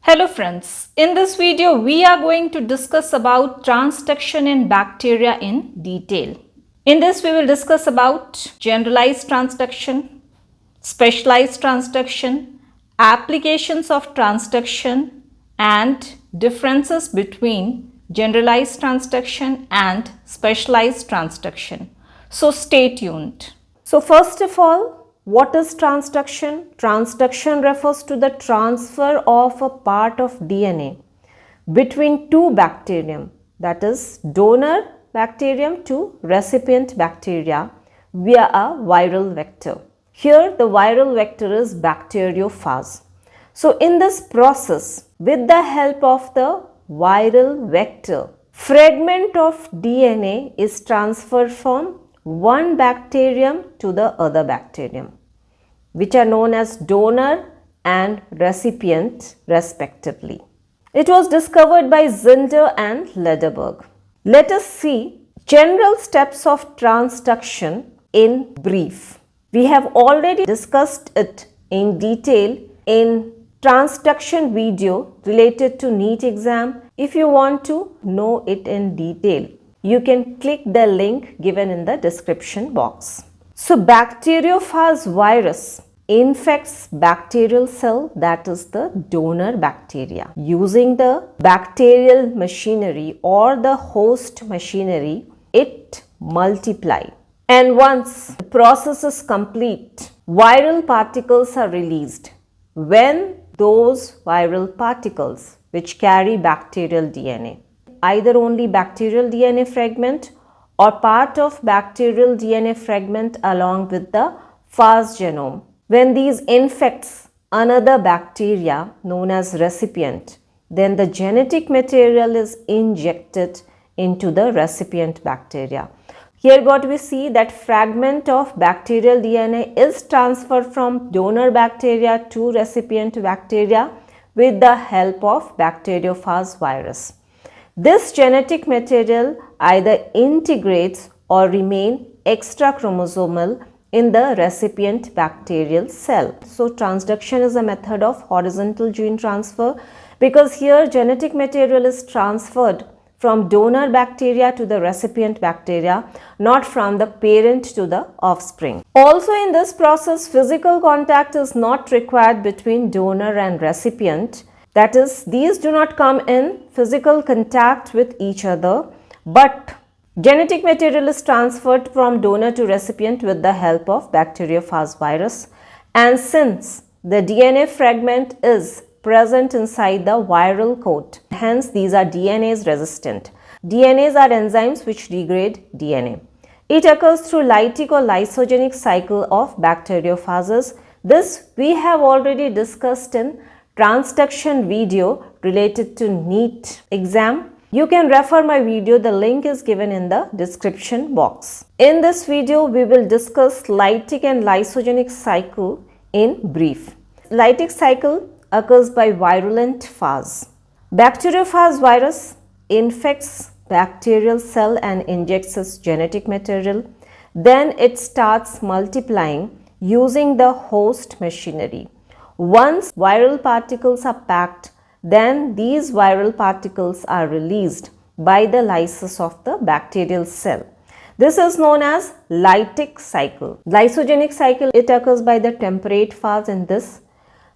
Hello friends, in this video we are going to discuss about transduction in bacteria in detail. In this we will discuss about generalized transduction, specialized transduction, applications of transduction and differences between generalized transduction and specialized transduction. So stay tuned. So first of all, what is transduction? Transduction refers to the transfer of a part of DNA between two bacterium, that is donor bacterium to recipient bacteria via a viral vector. Here the viral vector is bacteriophage. So in this process, with the help of the viral vector, fragment of DNA is transferred from one bacterium to the other bacterium, which are known as donor and recipient respectively. It was discovered by Zinder and Lederberg. Let us see general steps of transduction in brief. We have already discussed it in detail in transduction video related to NEET exam. If you want to know it in detail, you can click the link given in the description box. So bacteriophage virus infects bacterial cell, that is the donor bacteria. Using the bacterial machinery or the host machinery, it multiplies. And once the process is complete, viral particles are released. When those viral particles which carry bacterial DNA, either only bacterial DNA fragment or part of bacterial DNA fragment along with the phage genome, when these infects another bacteria known as recipient, then the genetic material is injected into the recipient bacteria. Here what we see that fragment of bacterial DNA is transferred from donor bacteria to recipient bacteria with the help of bacteriophage virus. This genetic material either integrates or remain extrachromosomal in the recipient bacterial cell. So transduction is a method of horizontal gene transfer because here genetic material is transferred from donor bacteria to the recipient bacteria, not from the parent to the offspring. Also in this process, physical contact is not required between donor and recipient. That is, these do not come in physical contact with each other, but genetic material is transferred from donor to recipient with the help of bacteriophage virus. And since the DNA fragment is present inside the viral coat, hence these are DNase resistant. DNase are enzymes which degrade DNA. It occurs through lytic or lysogenic cycle of bacteriophages. This we have already discussed in transduction video related to NEET exam. You can refer my video, the link is given in the description box. In this video, we will discuss lytic and lysogenic cycle in brief. Lytic cycle occurs by virulent phase. Bacteriophage virus infects bacterial cell and injects its genetic material. Then it starts multiplying using the host machinery. Once viral particles are packed, then these viral particles are released by the lysis of the bacterial cell. This is known as lytic cycle. Lysogenic cycle, it occurs by the temperate phase. In this,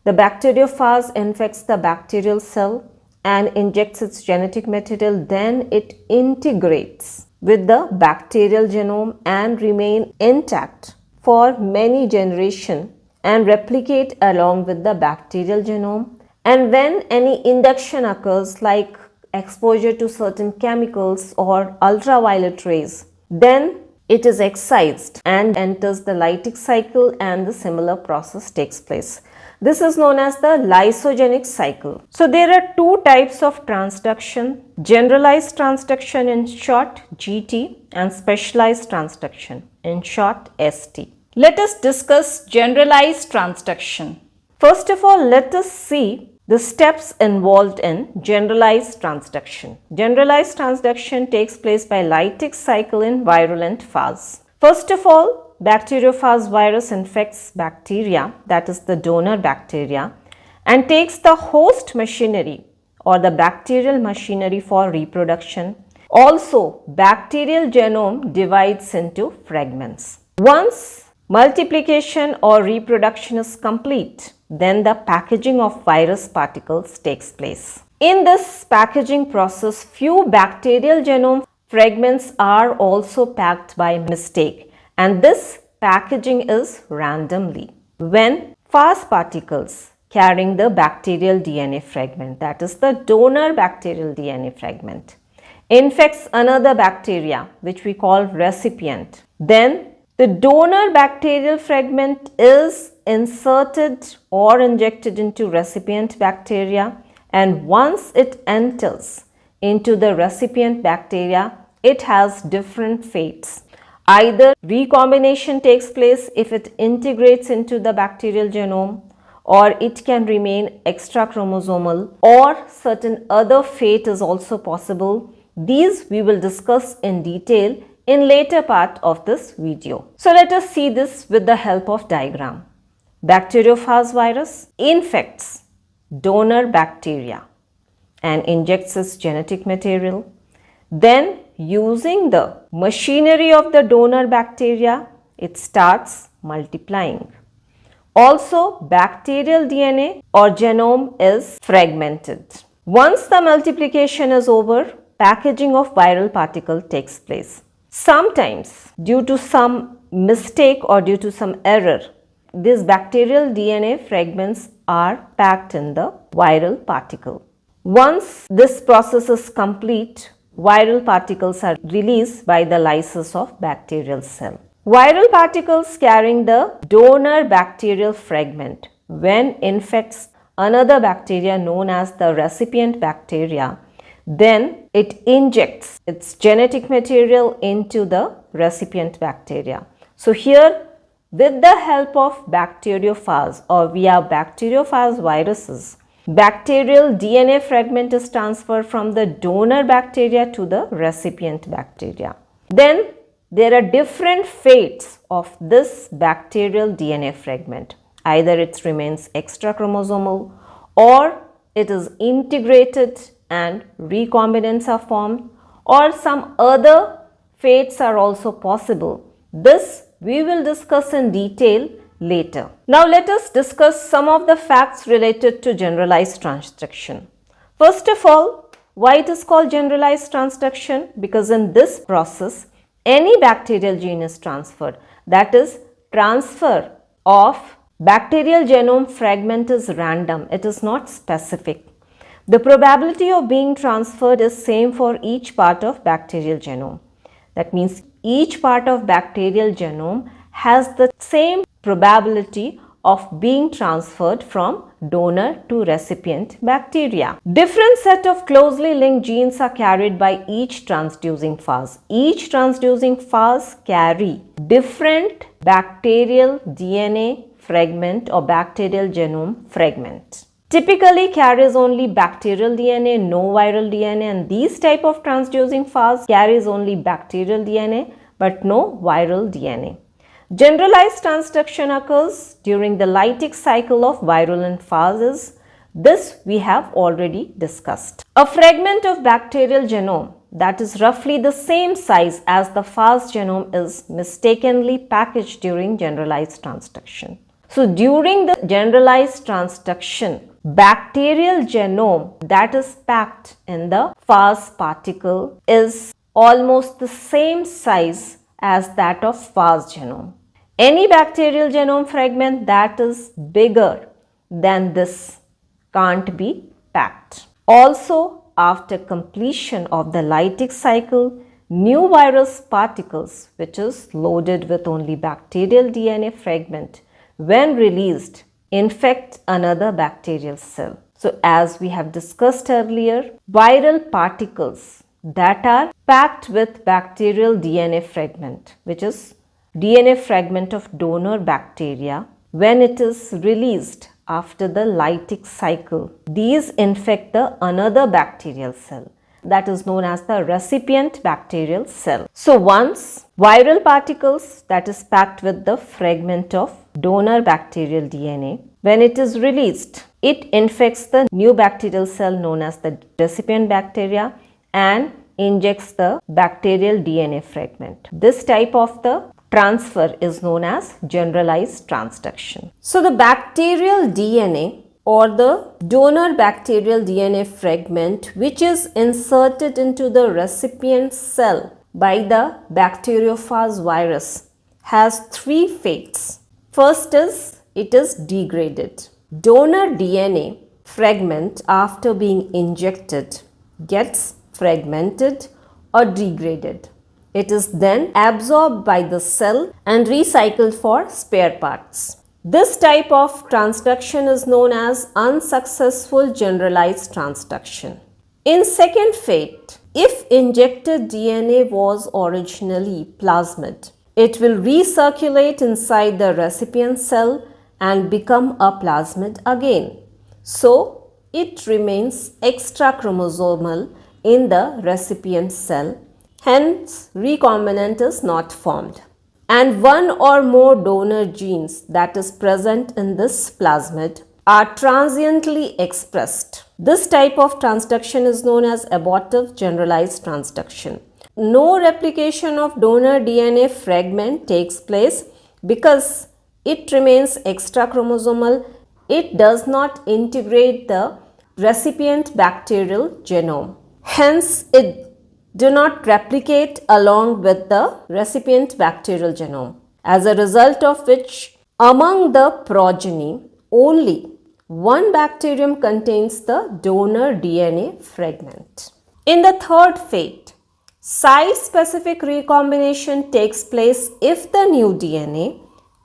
the bacteriophage infects the bacterial cell and injects its genetic material. Then it integrates with the bacterial genome and remain intact for many generations and replicate along with the bacterial genome. And when any induction occurs, like exposure to certain chemicals or ultraviolet rays, then it is excised and enters the lytic cycle and the similar process takes place. This is known as the lysogenic cycle. So there are two types of transduction: generalized transduction, in short GT, and specialized transduction, in short ST. Let us discuss generalized transduction. First of all, let us see the steps involved in generalized transduction. Generalized transduction takes place by lytic cycle in virulent phase. First of all, bacteriophage virus infects bacteria, that is the donor bacteria, and takes the host machinery or the bacterial machinery for reproduction. Also, bacterial genome divides into fragments. Once multiplication or reproduction is complete, then the packaging of virus particles takes place. In this packaging process, few bacterial genome fragments are also packed by mistake, and this packaging is randomly. When fast particles carrying the bacterial DNA fragment, that is the donor bacterial DNA fragment, infects another bacteria which we call recipient, then the donor bacterial fragment is inserted or injected into recipient bacteria, and once it enters into the recipient bacteria, it has different fates. Either recombination takes place if it integrates into the bacterial genome, or it can remain extra chromosomal, or certain other fate is also possible. These we will discuss in detail in later part of this video. So let us see this with the help of diagram. Bacteriophage virus infects donor bacteria and injects its genetic material. Then using the machinery of the donor bacteria, it starts multiplying. Also, bacterial DNA or genome is fragmented. Once the multiplication is over, packaging of viral particle takes place. Sometimes, due to some mistake or due to some error, these bacterial DNA fragments are packed in the viral particle. Once this process is complete, viral particles are released by the lysis of bacterial cell. Viral particles carrying the donor bacterial fragment, when infects another bacteria known as the recipient bacteria, then it injects its genetic material into the recipient bacteria. So here, with the help of bacteriophage or via bacteriophage viruses, bacterial DNA fragment is transferred from the donor bacteria to the recipient bacteria. Then there are different fates of this bacterial DNA fragment. Either it remains extra chromosomal, or it is integrated and recombinants are formed, or some other fates are also possible. This we will discuss in detail later. Now let us discuss some of the facts related to generalized transduction. First of all, why it is called generalized transduction? Because in this process, any bacterial gene is transferred. That is, transfer of bacterial genome fragment is random. It is not specific. The probability of being transferred is same for each part of bacterial genome. That means each part of bacterial genome has the same probability of being transferred from donor to recipient bacteria. Different set of closely linked genes are carried by each transducing phase. Each transducing phase carry different bacterial DNA fragment or bacterial genome fragment. Typically carries only bacterial DNA, no viral DNA, and these type of transducing phase carries only bacterial DNA but no viral DNA. Generalized transduction occurs during the lytic cycle of virulent phases. This we have already discussed. A fragment of bacterial genome that is roughly the same size as the phage genome is mistakenly packaged during generalized transduction. So during the generalized transduction, bacterial genome that is packed in the phage particle is almost the same size as that of phage genome. Any bacterial genome fragment that is bigger than this can't be packed. Also, after completion of the lytic cycle, new virus particles, which is loaded with only bacterial DNA fragment, when released, infect another bacterial cell. So, as we have discussed earlier, viral particles that are packed with bacterial DNA fragment, which is DNA fragment of donor bacteria, when it is released after the lytic cycle, these infect the another bacterial cell that is known as the recipient bacterial cell. So once viral particles that is packed with the fragment of donor bacterial DNA, when it is released, it infects the new bacterial cell known as the recipient bacteria and injects the bacterial DNA fragment. This type of the transfer is known as generalized transduction. So the bacterial DNA or the donor bacterial DNA fragment which is inserted into the recipient cell by the bacteriophage virus has three fates. First is it is degraded. Donor DNA fragment after being injected gets fragmented or degraded. It is then absorbed by the cell and recycled for spare parts. This type of transduction is known as unsuccessful generalized transduction. In second fate, if injected DNA was originally plasmid, it will recirculate inside the recipient cell and become a plasmid again. So, it remains extra chromosomal in the recipient cell, hence recombinant is not formed. And one or more donor genes that is present in this plasmid are transiently expressed. This type of transduction is known as abortive generalized transduction. No replication of donor DNA fragment takes place because it remains extra chromosomal. It does not integrate the recipient bacterial genome. Hence, it do not replicate along with the recipient bacterial genome. As a result of which, among the progeny, only one bacterium contains the donor DNA fragment. In the third fate, site-specific recombination takes place if the new DNA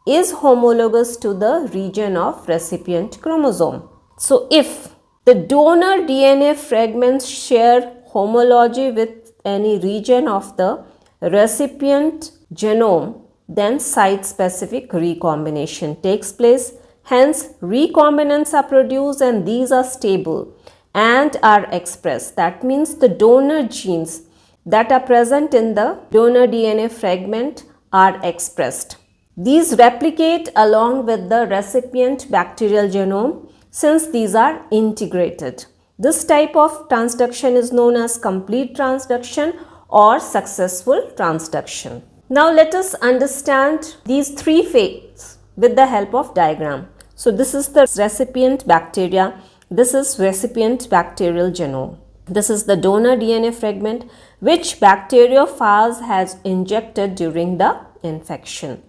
is homologous to the region of recipient chromosome. So, if the donor DNA fragments share homology with any region of the recipient genome, then site-specific recombination takes place. Hence, recombinants are produced and these are stable and are expressed. That means the donor genes that are present in the donor DNA fragment are expressed. These replicate along with the recipient bacterial genome since these are integrated. This type of transduction is known as complete transduction or successful transduction. Now let us understand these three fates with the help of diagram. So this is the recipient bacteria, this is recipient bacterial genome. This is the donor DNA fragment which bacteriophage has injected during the infection.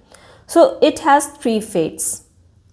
So it has three fates.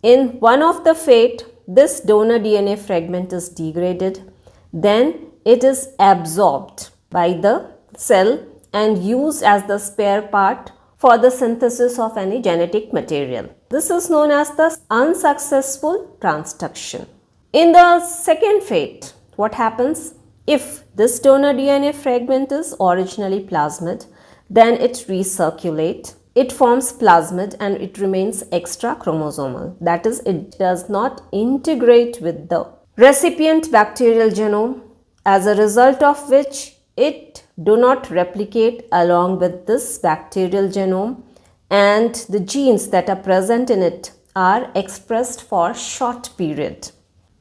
In one of the fate, this donor DNA fragment is degraded, then it is absorbed by the cell and used as the spare part for the synthesis of any genetic material. This is known as the unsuccessful transduction. In the second fate, what happens? If this donor DNA fragment is originally plasmid, then it recirculates. It forms plasmid and it remains extra chromosomal. That is, it does not integrate with the recipient bacterial genome, as a result of which it do not replicate along with this bacterial genome and the genes that are present in it are expressed for short period.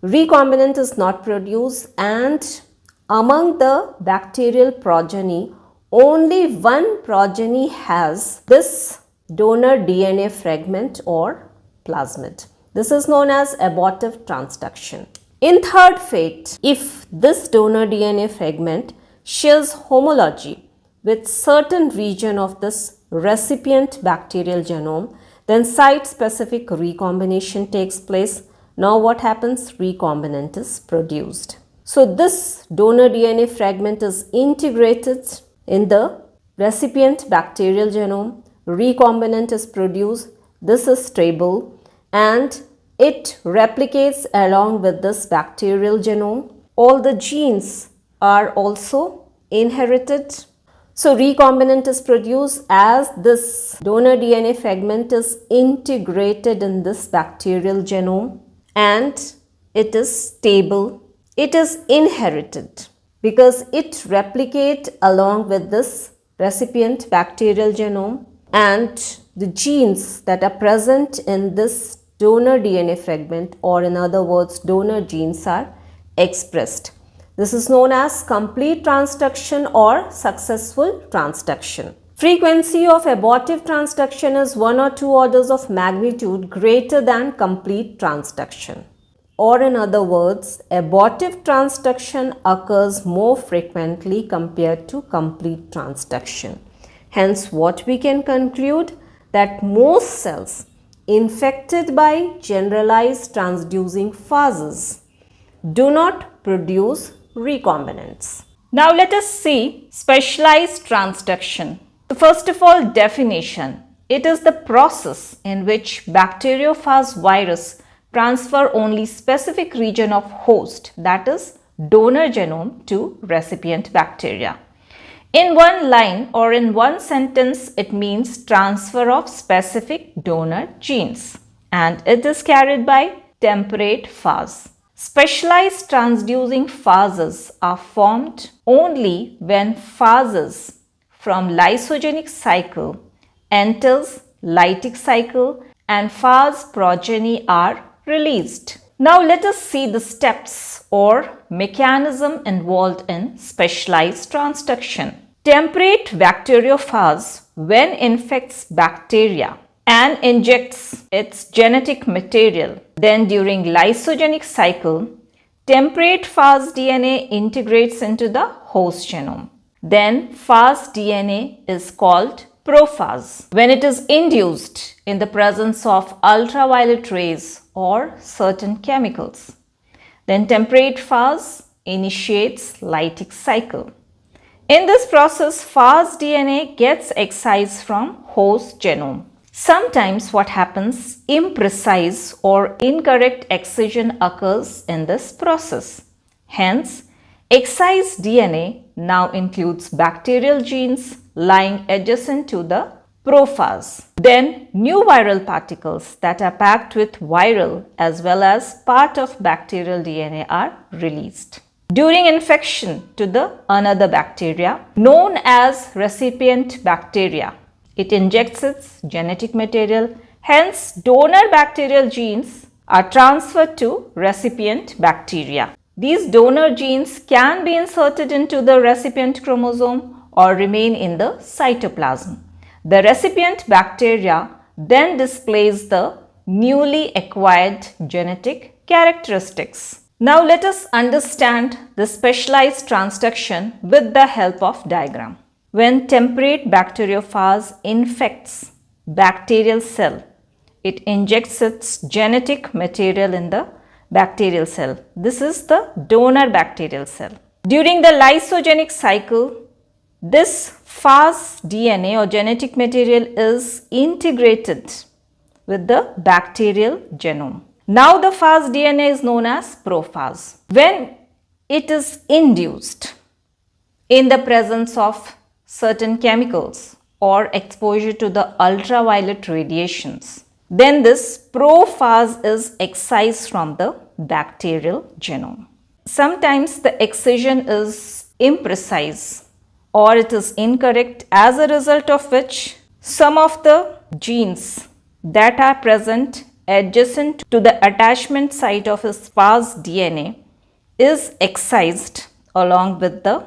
Recombinant is not produced and among the bacterial progeny, only one progeny has this donor DNA fragment or plasmid. This is known as abortive transduction. In third fate, if this donor DNA fragment shares homology with certain region of this recipient bacterial genome, then site-specific recombination takes place. Now what happens? Recombinant is produced. So this donor DNA fragment is integrated in the recipient bacterial genome, recombinant is produced, this is stable and it replicates along with this bacterial genome. All the genes are also inherited. So recombinant is produced as this donor DNA fragment is integrated in this bacterial genome and it is stable. It is inherited because it replicates along with this recipient bacterial genome and the genes that are present in this donor DNA fragment, or in other words donor genes are expressed. This is known as complete transduction or successful transduction. Frequency of abortive transduction is 1 or 2 orders of magnitude greater than complete transduction. Or in other words, abortive transduction occurs more frequently compared to complete transduction. Hence, what we can conclude that most cells infected by generalized transducing phases do not produce recombinants. Now let us see specialized transduction. So first of all, definition. It is the process in which bacteriophage virus transfer only specific region of host, that is donor genome, to recipient bacteria. In one line or in one sentence, it means transfer of specific donor genes, and it is carried by temperate phase. Specialized transducing phases are formed only when phases from lysogenic cycle enters lytic cycle and phase progeny are released. Now let us see the steps or mechanism involved in specialized transduction. Temperate bacteriophage, when infects bacteria and injects its genetic material, then during lysogenic cycle, temperate phase DNA integrates into the host genome. Then phase DNA is called prophase when it is induced in the presence of ultraviolet rays or certain chemicals. Then temperate phase initiates lytic cycle. In this process, phase DNA gets excised from host genome. Sometimes what happens, imprecise or incorrect excision occurs in this process. Hence, excised DNA now includes bacterial genes lying adjacent to the prophase. Then new viral particles that are packed with viral as well as part of bacterial DNA are released. During infection to the another bacteria known as recipient bacteria, it injects its genetic material. Hence, donor bacterial genes are transferred to recipient bacteria. These donor genes can be inserted into the recipient chromosome or remain in the cytoplasm. The recipient bacteria then displays the newly acquired genetic characteristics. Now let us understand the specialized transduction with the help of diagram. When temperate bacteriophage infects bacterial cell, it injects its genetic material in the bacterial cell. This is the donor bacterial cell. During the lysogenic cycle, this phase DNA or genetic material is integrated with the bacterial genome. Now the phase DNA is known as prophase. When it is induced in the presence of certain chemicals or exposure to the ultraviolet radiations, then this prophase is excised from the bacterial genome. Sometimes the excision is imprecise or it is incorrect, as a result of which some of the genes that are present adjacent to the attachment site of his phase DNA is excised along with the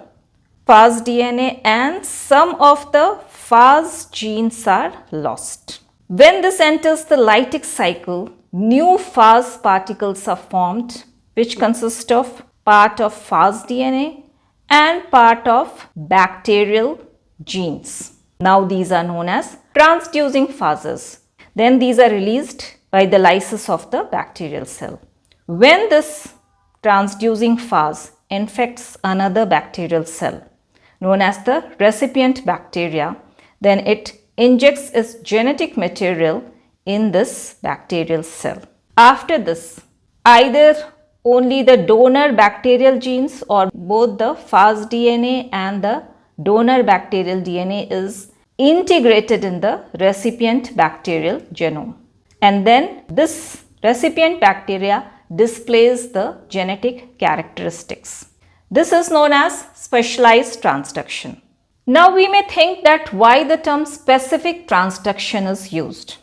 phase DNA, and some of the phase genes are lost. When this enters the lytic cycle, new phase particles are formed which consist of part of phase DNA and part of bacterial genes. Now these are known as transducing phases. Then these are released by the lysis of the bacterial cell. When this transducing phase infects another bacterial cell known as the recipient bacteria, then it injects its genetic material in this bacterial cell. After this, either only the donor bacterial genes or both the phase DNA and the donor bacterial DNA is integrated in the recipient bacterial genome. And then this recipient bacteria displays the genetic characteristics. This is known as specialized transduction. Now we may think that why the term specific transduction is used.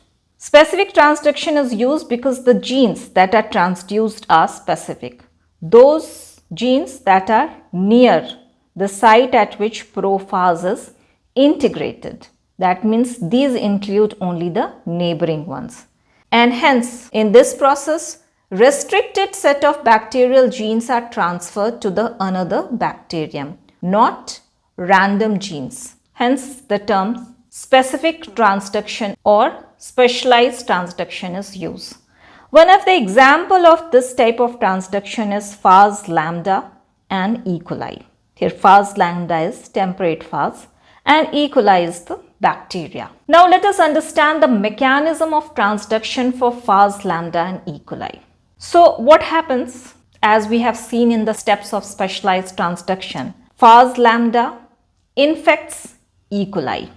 Specific transduction is used because the genes that are transduced are specific. Those genes that are near the site at which prophase is integrated. That means these include only the neighboring ones. And hence, in this process, restricted set of bacterial genes are transferred to the another bacterium, not random genes. Hence, the term specific transduction or specialized transduction is used. One of the example of this type of transduction is phase lambda and E. coli. Here phase lambda is temperate phase and E. coli is the bacteria. Now let us understand the mechanism of transduction for phase lambda and E. coli. So what happens, as we have seen in the steps of specialized transduction, phase lambda infects E. coli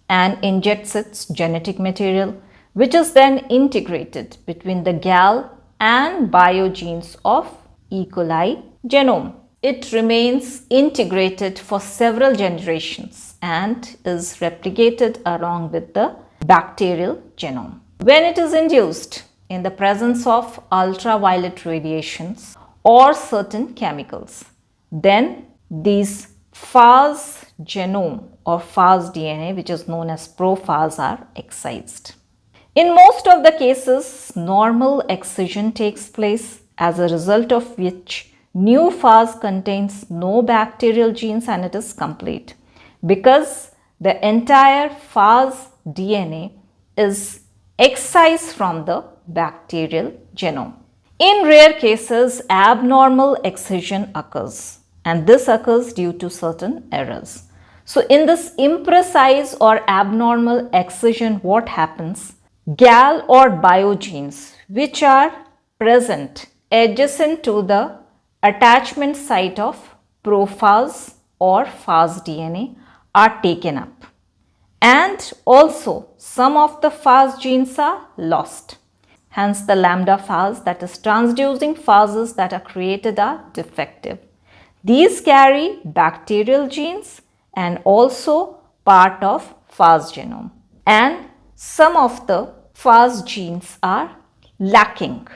and injects its genetic material, which is then integrated between the gal and biogenes of E. coli genome. It remains integrated for several generations and is replicated along with the bacterial genome. When it is induced in the presence of ultraviolet radiations or certain chemicals, then these phase genome or phase DNA, which is known as prophase, are excised. In most of the cases, normal excision takes place, as a result of which new phase contains no bacterial genes and it is complete, because the entire phase DNA is excised from the bacterial genome. In rare cases, abnormal excision occurs, and this occurs due to certain errors. So in this imprecise or abnormal excision, what happens? Gal or biogenes which are present adjacent to the attachment site of prophase or phase DNA are taken up, and also some of the phase genes are lost. Hence the lambda phase, that is transducing phases that are created, are defective. These carry bacterial genes and also part of phase genome, and some of the phase genes are lacking,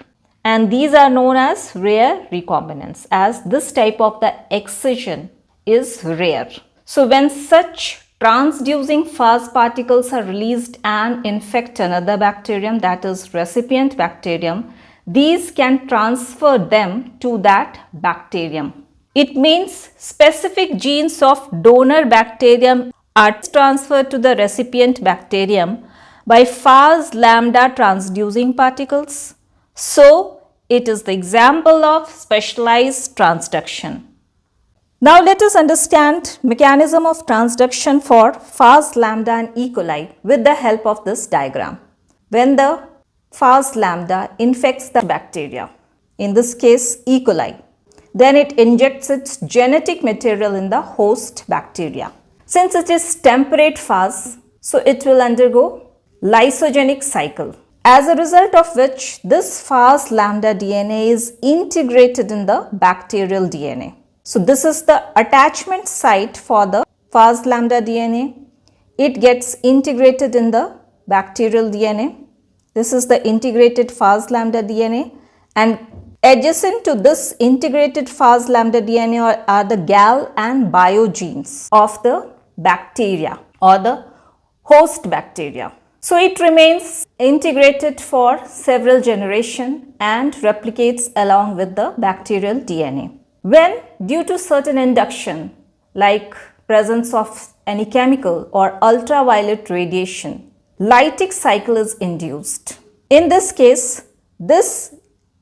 and these are known as rare recombinants, as this type of the excision is rare. So when such transducing phase particles are released and infect another bacterium, that is recipient bacterium, these can transfer them to that bacterium. It means specific genes of donor bacterium are transferred to the recipient bacterium by phase lambda transducing particles. So it is the example of specialized transduction. Now let us understand mechanism of transduction for phase lambda and E. coli with the help of this diagram. When the phase lambda infects the bacteria, in this case E. coli, then it injects its genetic material in the host bacteria. Since it is temperate phase, so it will undergo lysogenic cycle, as a result of which this phase lambda DNA is integrated in the bacterial DNA. So this is the attachment site for the phase lambda DNA. It gets integrated in the bacterial DNA. This is the integrated phase lambda DNA, and adjacent to this integrated phase lambda DNA are the gal and biogenes of the bacteria or the host bacteria. So it remains integrated for several generations and replicates along with the bacterial DNA. When, due to certain induction like presence of any chemical or ultraviolet radiation, lytic cycle is induced. In this case, this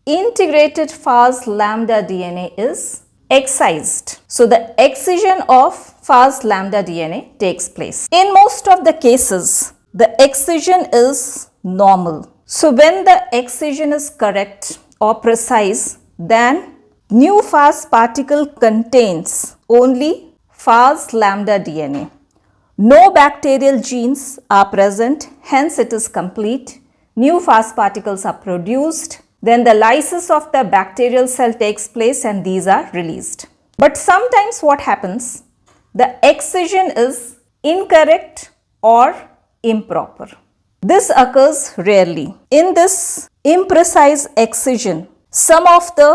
integrated phase lambda DNA is excised. So the excision of phase lambda DNA takes place. In most of the cases, the excision is normal. So when the excision is correct or precise, then new phase particle contains only phase lambda DNA. No bacterial genes are present, hence it is complete. New phase particles are produced. Then the lysis of the bacterial cell takes place and these are released. But sometimes what happens? The excision is incorrect or improper. This occurs rarely. In this imprecise excision, some of the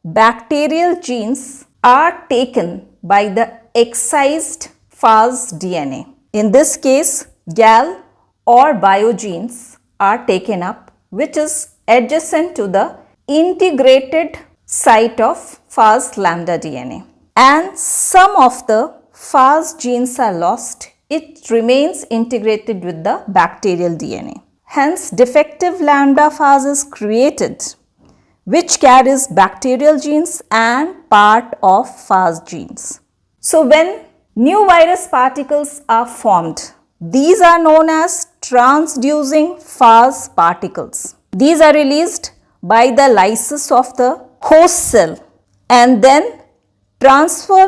bacterial genes are taken by the excised Phage DNA. In this case, GAL or biogenes are taken up, which is adjacent to the integrated site of Phage lambda DNA. And some of the Phage genes are lost. It remains integrated with the bacterial DNA. Hence, defective lambda phage is created, which carries bacterial genes and part of phage genes. So, when new virus particles are formed, these are known as transducing phage particles. These are released by the lysis of the host cell and then transfer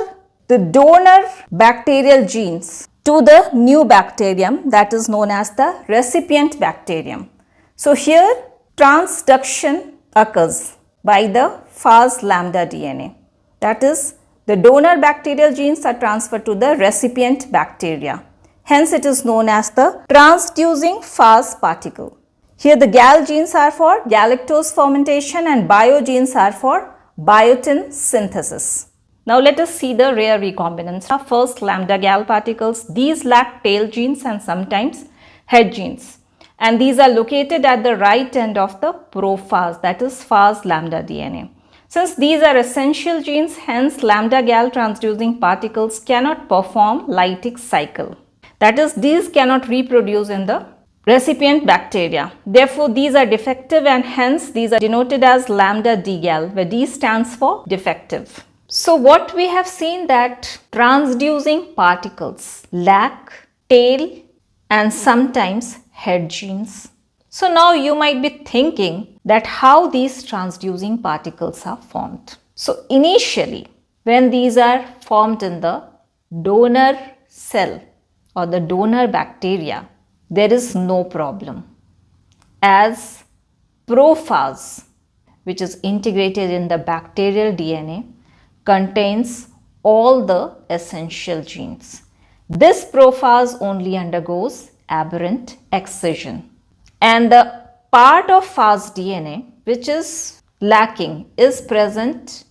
the donor bacterial genes to the new bacterium, that is known as the recipient bacterium. So, here transduction occurs by the Phage lambda DNA, that is, the donor bacterial genes are transferred to the recipient bacteria. Hence, it is known as the transducing phage particle. Here the GAL genes are for galactose fermentation and bio genes are for biotin synthesis. Now let us see the rare recombinants. First, lambda GAL particles. These lack tail genes and sometimes head genes, and these are located at the right end of the prophase, that is phage lambda DNA. Since these are essential genes, hence lambda GAL transducing particles cannot perform lytic cycle. That is, these cannot reproduce in the recipient bacteria. Therefore, these are defective and hence these are denoted as lambda DGAL, where D stands for defective. So, what we have seen that transducing particles lack tail and sometimes head genes. So, now you might be thinking that how these transducing particles are formed. So, initially when these are formed in the donor cell or the donor bacteria, there is no problem, as prophase, which is integrated in the bacterial DNA, contains all the essential genes. This prophase only undergoes aberrant excision, and the part of phage DNA which is lacking is present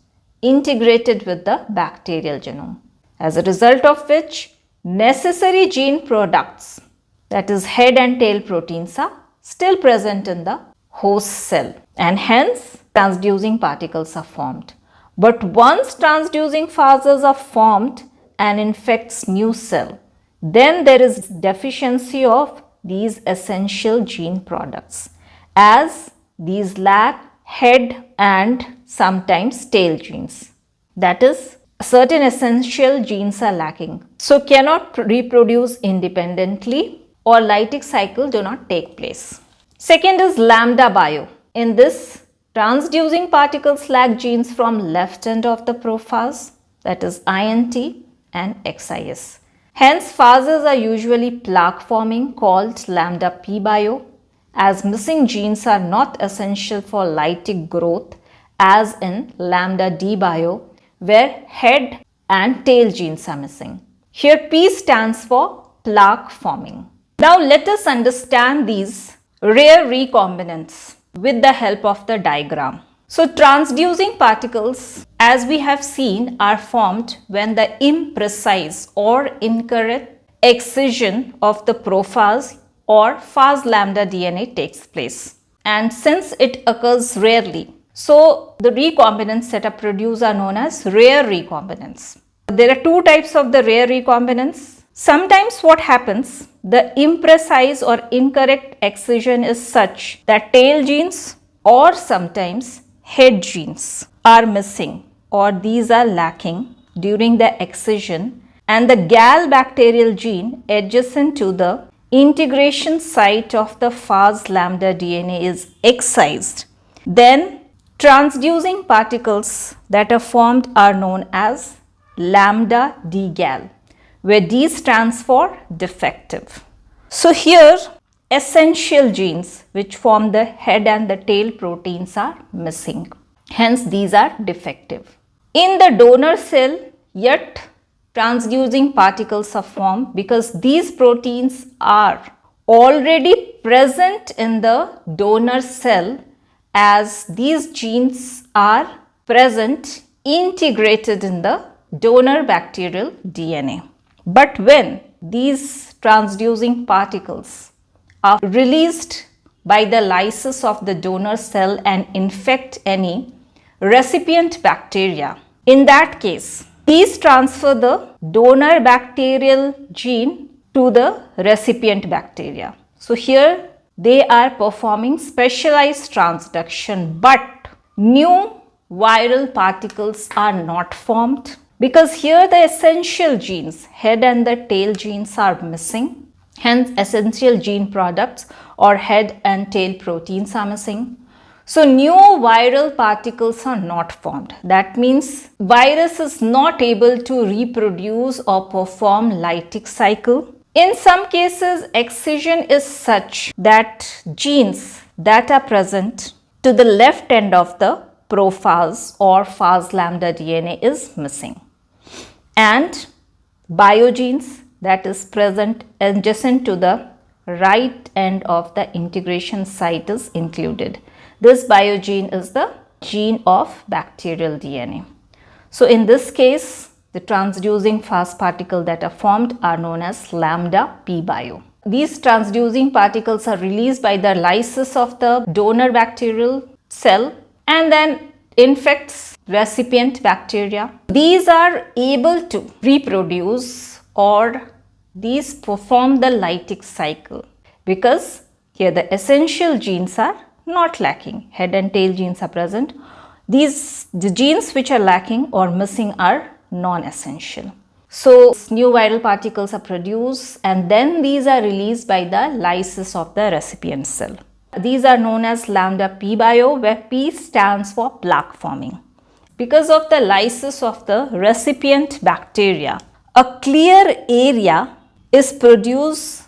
integrated with the bacterial genome, as a result of which necessary gene products, that is head and tail proteins, are still present in the host cell and hence transducing particles are formed. But once transducing phases are formed and infects new cell, then there is deficiency of these essential gene products, as these lack head and sometimes tail genes. That is, certain essential genes are lacking, so cannot reproduce independently or lytic cycle do not take place. Second is lambda bio. In this, transducing particles lack genes from left end of the prophase, that is INT and XIS. Hence, phases are usually plaque forming called lambda P bio, as missing genes are not essential for lytic growth as in lambda D bio, where head and tail genes are missing. Here P stands for plaque forming. Now let us understand these rare recombinants with the help of the diagram. So transducing particles, as we have seen, are formed when the imprecise or incorrect excision of the prophase or phage lambda DNA takes place. And since it occurs rarely, so the recombinants that are produced are known as rare recombinants. There are two types of the rare recombinants. Sometimes what happens, the imprecise or incorrect excision is such that tail genes or sometimes head genes are missing or these are lacking during the excision, and the GAL bacterial gene adjacent to the integration site of the phage lambda DNA is excised. Then transducing particles that are formed are known as lambda DGAL, where D stands for defective. So here essential genes which form the head and the tail proteins are missing. Hence these are defective. In the donor cell, yet transducing particles are formed because these proteins are already present in the donor cell, as these genes are present integrated in the donor bacterial DNA. But when these transducing particles are released by the lysis of the donor cell and infect any recipient bacteria, in that case, these transfer the donor bacterial gene to the recipient bacteria. So here they are performing specialized transduction, but new viral particles are not formed because here the essential genes, head and the tail genes, are missing. Hence, essential gene products or head and tail proteins are missing. So, new viral particles are not formed. That means virus is not able to reproduce or perform lytic cycle. In some cases, excision is such that genes that are present to the left end of the prophase or phase lambda DNA is missing. And biogenes that is present adjacent to the right end of the integration site is included. This biogene is the gene of bacterial DNA. So, in this case, the transducing fast particles that are formed are known as lambda p bio. These transducing particles are released by the lysis of the donor bacterial cell and then infects recipient bacteria. These are able to reproduce or these perform the lytic cycle because here the essential genes are not lacking. Head and tail genes are present. The genes which are lacking or missing are non-essential. So, new viral particles are produced and then these are released by the lysis of the recipient cell. These are known as lambda p bio, where P stands for plaque forming. Because of the lysis of the recipient bacteria, a clear area is produced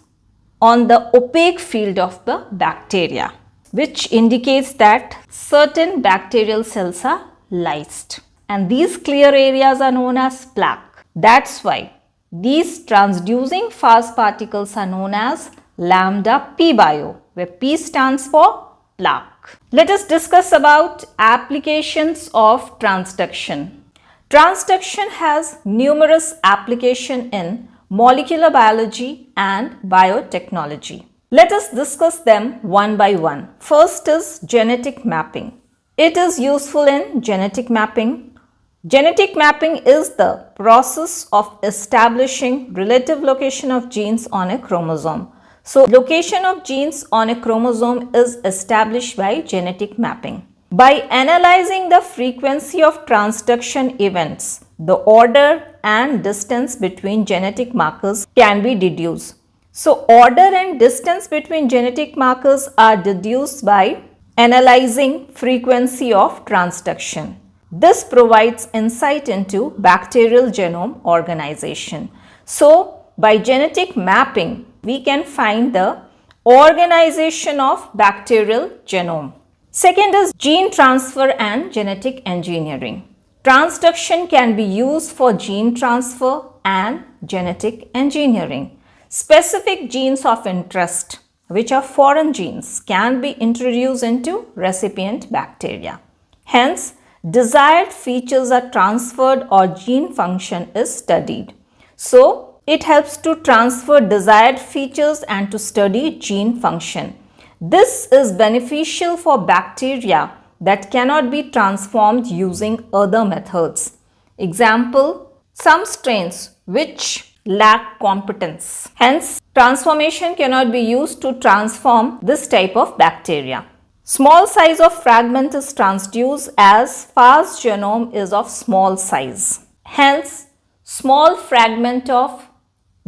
on the opaque field of the bacteria, which indicates that certain bacterial cells are lysed. And these clear areas are known as plaque. That's why these transducing fast particles are known as lambda p bio, where P stands for plaque. Let us discuss about applications of transduction. Transduction has numerous applications in molecular biology and biotechnology. Let us discuss them one by one. First is genetic mapping. It is useful in genetic mapping. Genetic mapping is the process of establishing relative location of genes on a chromosome. So, location of genes on a chromosome is established by genetic mapping. By analyzing the frequency of transduction events, the order and distance between genetic markers can be deduced. So, order and distance between genetic markers are deduced by analyzing frequency of transduction. This provides insight into bacterial genome organization. So, by genetic mapping, we can find the organization of bacterial genome. Second is gene transfer and genetic engineering. Transduction can be used for gene transfer and genetic engineering. Specific genes of interest, which are foreign genes, can be introduced into recipient bacteria. Hence, desired features are transferred or gene function is studied. So, it helps to transfer desired features and to study gene function. This is beneficial for bacteria that cannot be transformed using other methods. Example, some strains which lack competence. Hence, transformation cannot be used to transform this type of bacteria. Small size of fragment is transduced as fast genome is of small size. Hence, small fragment of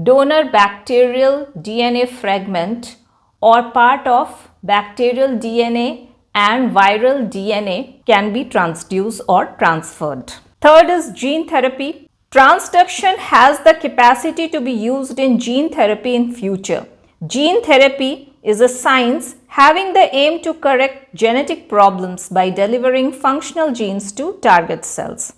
donor bacterial DNA fragment or part of bacterial DNA and viral DNA can be transduced or transferred. Third is gene therapy. Transduction has the capacity to be used in gene therapy in future. Gene therapy is a science having the aim to correct genetic problems by delivering functional genes to target cells.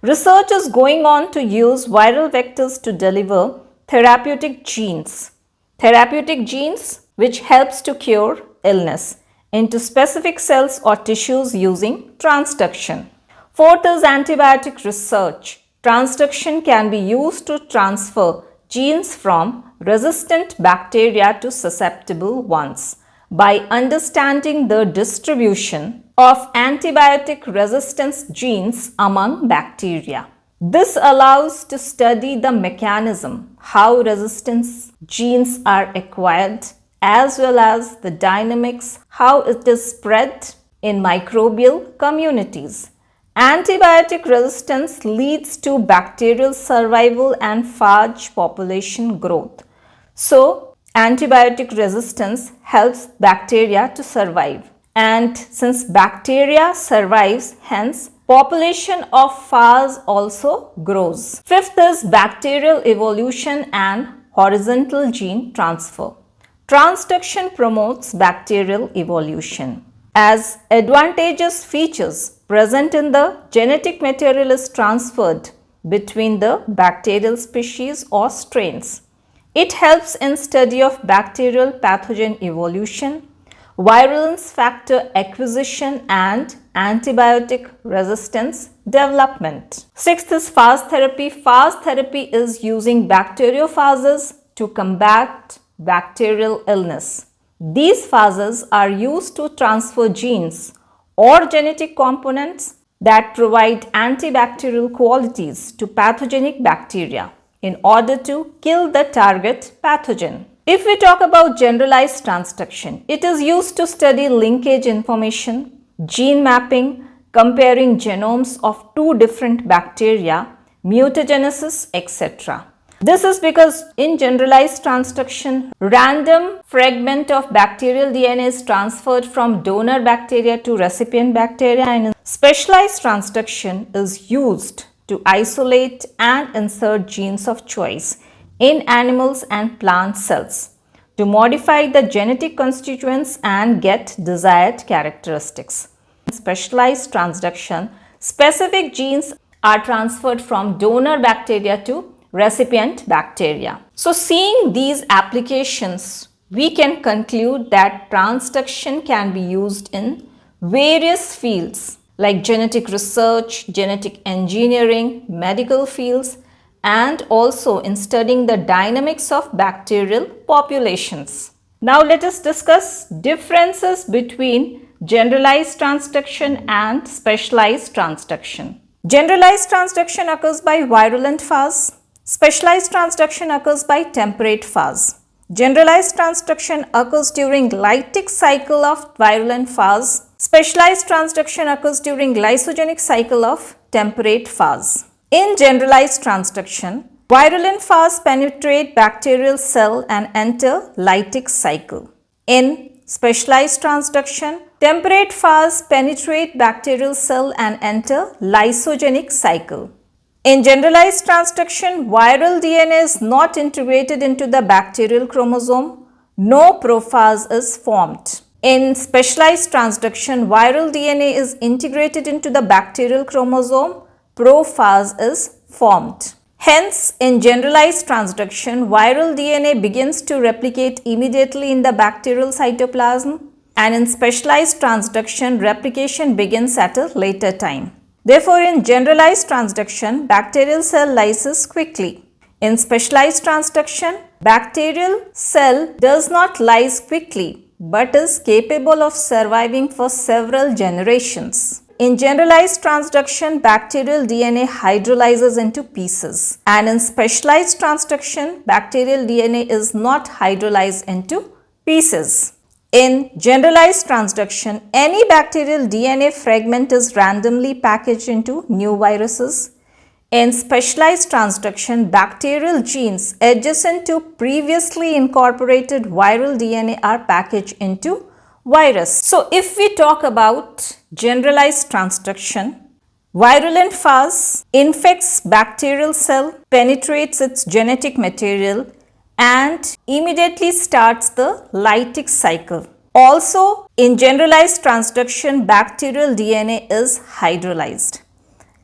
Research is going on to use viral vectors to deliver therapeutic genes. Therapeutic genes which helps to cure illness, into specific cells or tissues using transduction. Fourth is antibiotic research. Transduction can be used to transfer genes from resistant bacteria to susceptible ones by understanding the distribution of antibiotic resistance genes among bacteria. This allows to study the mechanism, how resistance genes are acquired, as well as the dynamics, how it is spread in microbial communities. Antibiotic resistance leads to bacterial survival and phage population growth. So, antibiotic resistance helps bacteria to survive. And since bacteria survives, hence population of phage also grows. Fifth is bacterial evolution and horizontal gene transfer. Transduction promotes bacterial evolution, as advantageous features present in the genetic material is transferred between the bacterial species or strains. It helps in study of bacterial pathogen evolution, virulence factor acquisition and antibiotic resistance development. Sixth is phage therapy. Phage therapy is using bacteriophages to combat bacterial illness. These phages are used to transfer genes or genetic components that provide antibacterial qualities to pathogenic bacteria in order to kill the target pathogen. If we talk about generalized transduction, it is used to study linkage information, gene mapping, comparing genomes of two different bacteria, mutagenesis, etc. This is because in generalized transduction, random fragment of bacterial DNA is transferred from donor bacteria to recipient bacteria, and specialized transduction is used to isolate and insert genes of choice in animals and plant cells to modify the genetic constituents and get desired characteristics. In specialized transduction, specific genes are transferred from donor bacteria to recipient bacteria. So, seeing these applications, we can conclude that transduction can be used in various fields like genetic research, genetic engineering, medical fields, and also in studying the dynamics of bacterial populations. Now, let us discuss differences between generalized transduction and specialized transduction. Generalized transduction occurs by virulent phase. Specialized transduction occurs by temperate phase. Generalized transduction occurs during lytic cycle of virulent phase. Specialized transduction occurs during lysogenic cycle of temperate phase. In generalized transduction, virulent phase penetrate bacterial cell and enter lytic cycle. In specialized transduction, temperate phase penetrate bacterial cell and enter lysogenic cycle. In generalized transduction, viral DNA is not integrated into the bacterial chromosome. No prophase is formed. In specialized transduction, viral DNA is integrated into the bacterial chromosome. Prophase is formed. Hence, in generalized transduction, viral DNA begins to replicate immediately in the bacterial cytoplasm, and in specialized transduction, replication begins at a later time. Therefore, in generalized transduction, bacterial cell lyses quickly. In specialized transduction, bacterial cell does not lyse quickly but is capable of surviving for several generations. In generalized transduction, bacterial DNA hydrolyzes into pieces, and in specialized transduction, bacterial DNA is not hydrolyzed into pieces. In generalized transduction, any bacterial DNA fragment is randomly packaged into new viruses. In specialized transduction, bacterial genes adjacent to previously incorporated viral DNA are packaged into virus. So, if we talk about generalized transduction, virulent phase infects bacterial cell, penetrates its genetic material, and immediately starts the lytic cycle. Also, in generalized transduction, bacterial DNA is hydrolyzed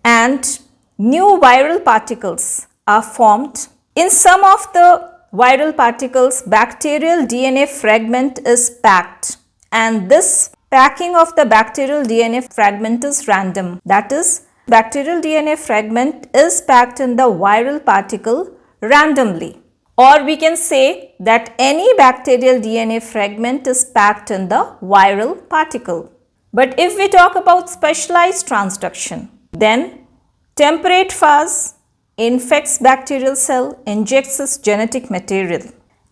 and new viral particles are formed. In some of the viral particles, bacterial DNA fragment is packed, and this packing of the bacterial DNA fragment is random. That is, bacterial DNA fragment is packed in the viral particle randomly. Or we can say that any bacterial DNA fragment is packed in the viral particle. But if we talk about specialized transduction, then temperate phase infects bacterial cell, injects its genetic material,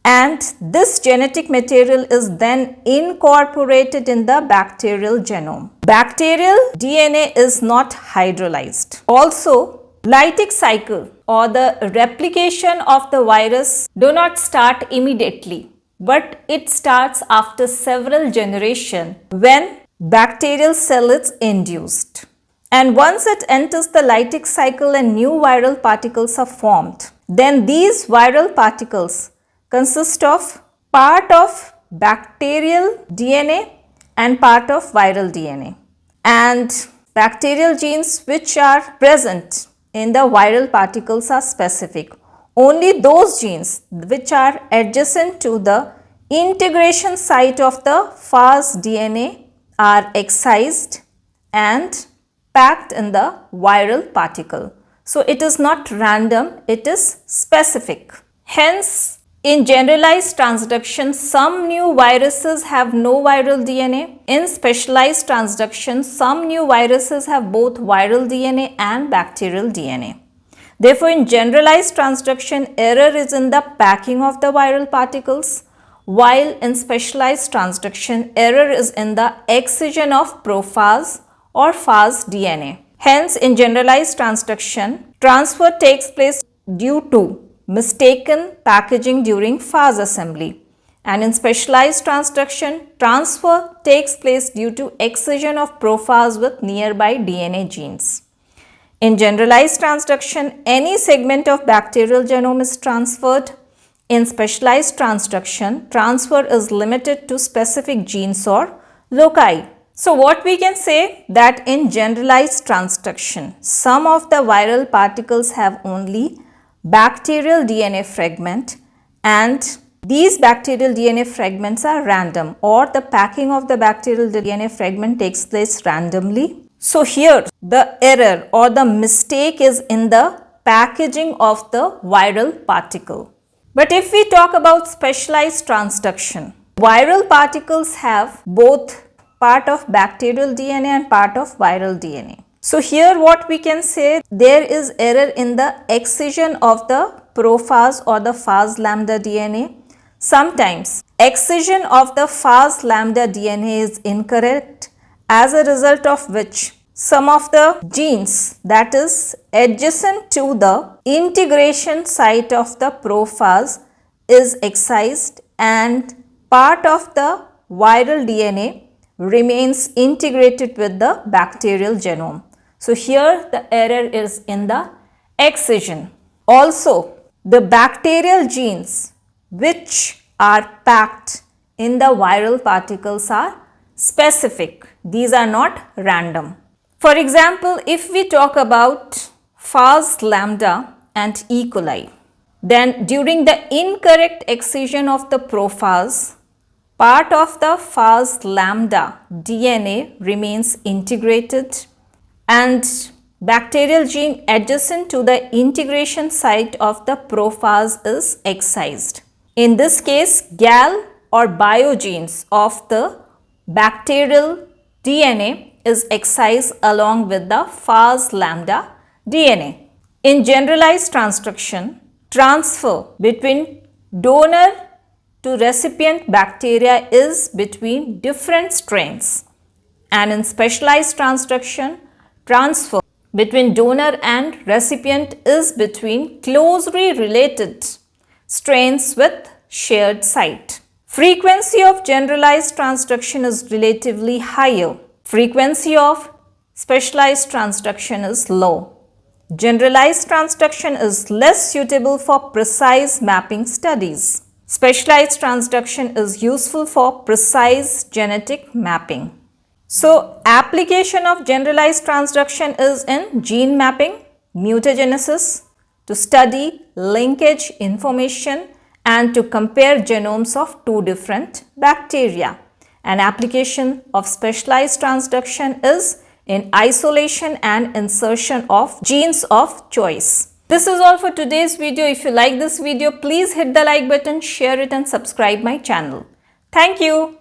and this genetic material is then incorporated in the bacterial genome. Bacterial DNA is not hydrolyzed. Also, lytic cycle or the replication of the virus do not start immediately, but it starts after several generations when bacterial cell is induced. And once it enters the lytic cycle and new viral particles are formed, then these viral particles consist of part of bacterial DNA and part of viral DNA. And bacterial genes which are present in the viral particles are specific. Only those genes which are adjacent to the integration site of the fast DNA are excised and packed in the viral particle. So it is not random, it is specific. Hence, in generalized transduction, some new viruses have no viral DNA. In specialized transduction, some new viruses have both viral DNA and bacterial DNA. Therefore, in generalized transduction, error is in the packing of the viral particles, while in specialized transduction, error is in the excision of prophase or phase DNA. Hence, in generalized transduction, transfer takes place due to mistaken packaging during phase assembly, and in specialized transduction, transfer takes place due to excision of prophase with nearby DNA genes. In generalized transduction, any segment of bacterial genome is transferred. In specialized transduction, transfer is limited to specific genes or loci. So what we can say that in generalized transduction, some of the viral particles have only bacterial DNA fragment, and these bacterial DNA fragments are random, or the packing of the bacterial DNA fragment takes place randomly. So here the error or the mistake is in the packaging of the viral particle. But if we talk about specialized transduction, viral particles have both part of bacterial DNA and part of viral DNA. So here what we can say, there is error in the excision of the prophase or the phase lambda DNA. Sometimes excision of the phase lambda DNA is incorrect, as a result of which some of the genes that is adjacent to the integration site of the prophase is excised and part of the viral DNA remains integrated with the bacterial genome. So here the error is in the excision. Also, the bacterial genes which are packed in the viral particles are specific. These are not random. For example, if we talk about phase lambda and E. coli, then during the incorrect excision of the prophase, part of the phase lambda DNA remains integrated and bacterial gene adjacent to the integration site of the prophase is excised. In this case, GAL or biogenes of the bacterial DNA is excised along with the phase lambda DNA. In generalized transduction, transfer between donor to recipient bacteria is between different strains, and in specialized transduction, transfer between donor and recipient is between closely related strains with shared site. Frequency of generalized transduction is relatively higher. Frequency of specialized transduction is low. Generalized transduction is less suitable for precise mapping studies. Specialized transduction is useful for precise genetic mapping. So, application of generalized transduction is in gene mapping, mutagenesis, to study linkage information and to compare genomes of two different bacteria. An application of specialized transduction is in isolation and insertion of genes of choice. This is all for today's video. If you like this video, please hit the like button, share it and subscribe my channel. Thank you.